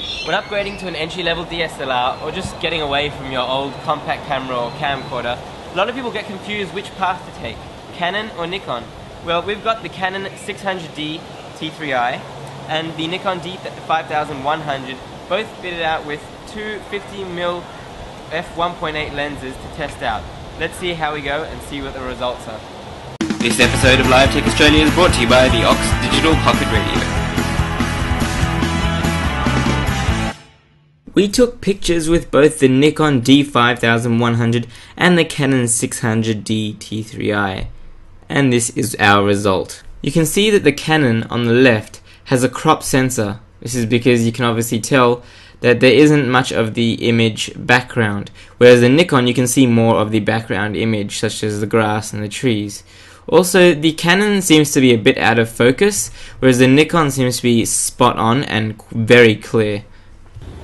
When upgrading to an entry-level DSLR or just getting away from your old compact camera or camcorder, a lot of people get confused which path to take, Canon or Nikon. Well, we've got the Canon 600D T3i and the Nikon D5100, both fitted out with two 50mm f1.8 lenses to test out. Let's see how we go and see what the results are. This episode of Live Tech Australia is brought to you by the Ox Digital Pocket Radio. We took pictures with both the Nikon D5100 and the Canon 600D T3i, and this is our result. You can see that the Canon on the left has a crop sensor. This is because you can obviously tell that there isn't much of the image background, whereas the Nikon you can see more of the background image, such as the grass and the trees. Also, the Canon seems to be a bit out of focus, whereas the Nikon seems to be spot on and very clear.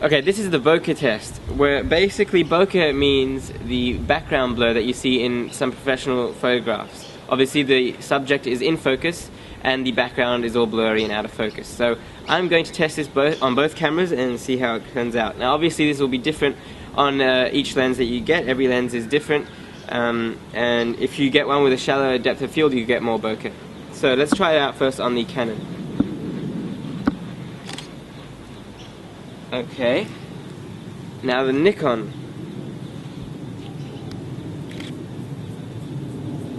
Okay, this is the bokeh test, where basically bokeh means the background blur that you see in some professional photographs. Obviously the subject is in focus and the background is all blurry and out of focus. So I'm going to test this on both cameras and see how it turns out. Now obviously this will be different on each lens that you get. Every lens is different, and if you get one with a shallower depth of field you get more bokeh. So let's try it out first on the Canon. Okay, now the Nikon.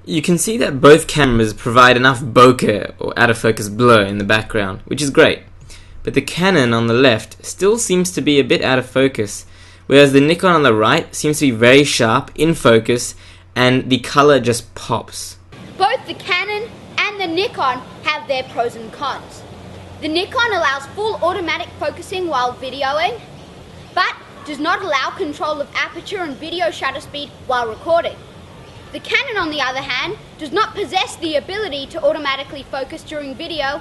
You can see that both cameras provide enough bokeh or out of focus blur in the background, which is great. But the Canon on the left still seems to be a bit out of focus, whereas the Nikon on the right seems to be very sharp, in focus, and the color just pops. Both the Canon and the Nikon have their pros and cons. The Nikon allows full automatic focusing while videoing, but does not allow control of aperture and video shutter speed while recording. The Canon, on the other hand, does not possess the ability to automatically focus during video,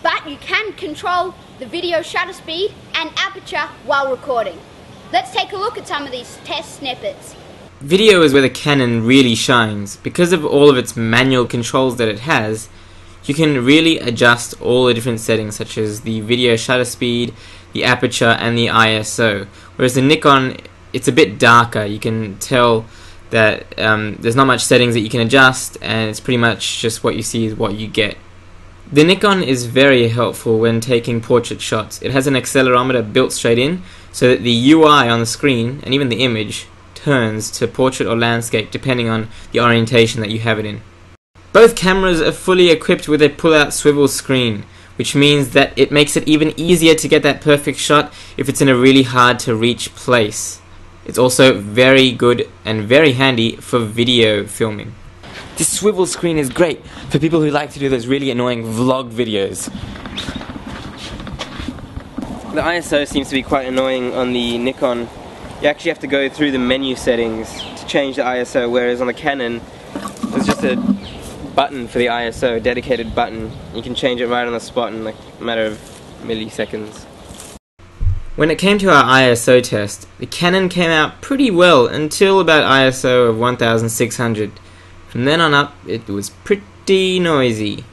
but you can control the video shutter speed and aperture while recording. Let's take a look at some of these test snippets. Video is where the Canon really shines. Because of all of its manual controls that it has, you can really adjust all the different settings, such as the video shutter speed, the aperture, and the ISO. Whereas the Nikon, it's a bit darker. You can tell that there's not much settings that you can adjust, and it's pretty much just what you see is what you get. The Nikon is very helpful when taking portrait shots. It has an accelerometer built straight in, so that the UI on the screen, and even the image, turns to portrait or landscape depending on the orientation that you have it in. Both cameras are fully equipped with a pull-out swivel screen, which means that it makes it even easier to get that perfect shot if it's in a really hard to reach place. It's also very good and very handy for video filming. This swivel screen is great for people who like to do those really annoying vlog videos. The ISO seems to be quite annoying on the Nikon. You actually have to go through the menu settings to change the ISO, whereas on the Canon there's just a button for the ISO, a dedicated button. You can change it right on the spot in like a matter of milliseconds. When it came to our ISO test, the Canon came out pretty well until about ISO of 1600. From then on up, it was pretty noisy.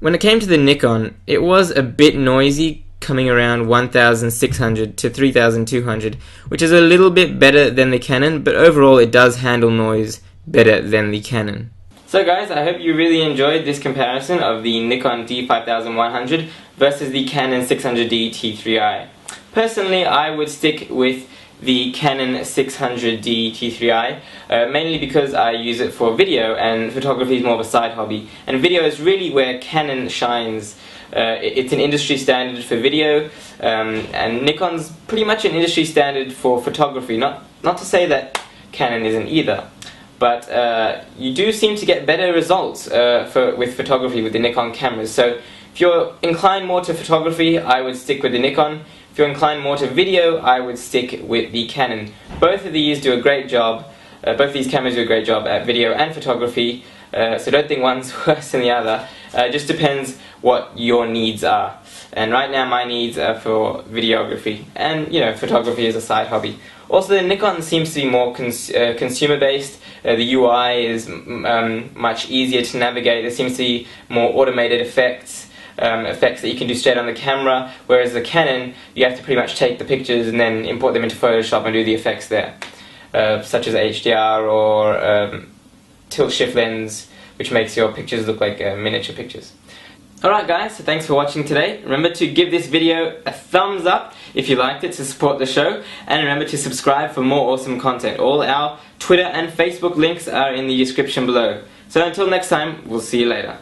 When it came to the Nikon, it was a bit noisy, coming around 1600 to 3200, which is a little bit better than the Canon, but overall it does handle noise better than the Canon. So guys, I hope you really enjoyed this comparison of the Nikon D5100 versus the Canon 600D T3i. Personally, I would stick with the Canon 600D T3i, mainly because I use it for video and photography is more of a side hobby. And video is really where Canon shines. It's an industry standard for video, and Nikon's pretty much an industry standard for photography. Not to say that Canon isn't either. But you do seem to get better results with photography with the Nikon cameras. So if you're inclined more to photography, I would stick with the Nikon. If you're inclined more to video, I would stick with the Canon. Both of these do a great job. Both these cameras do a great job at video and photography. So don't think one's worse than the other. It just depends what your needs are. And right now my needs are for videography. And, you know, photography is a side hobby. Also, the Nikon seems to be more consumer-based. The UI is much easier to navigate. There seems to be more automated effects. effects that you can do straight on the camera, whereas the Canon, you have to pretty much take the pictures and then import them into Photoshop and do the effects there, such as HDR or tilt shift lens, which makes your pictures look like miniature pictures. Alright guys, so thanks for watching today. Remember to give this video a thumbs up if you liked it to support the show, and remember to subscribe for more awesome content. All our Twitter and Facebook links are in the description below. So until next time, we'll see you later.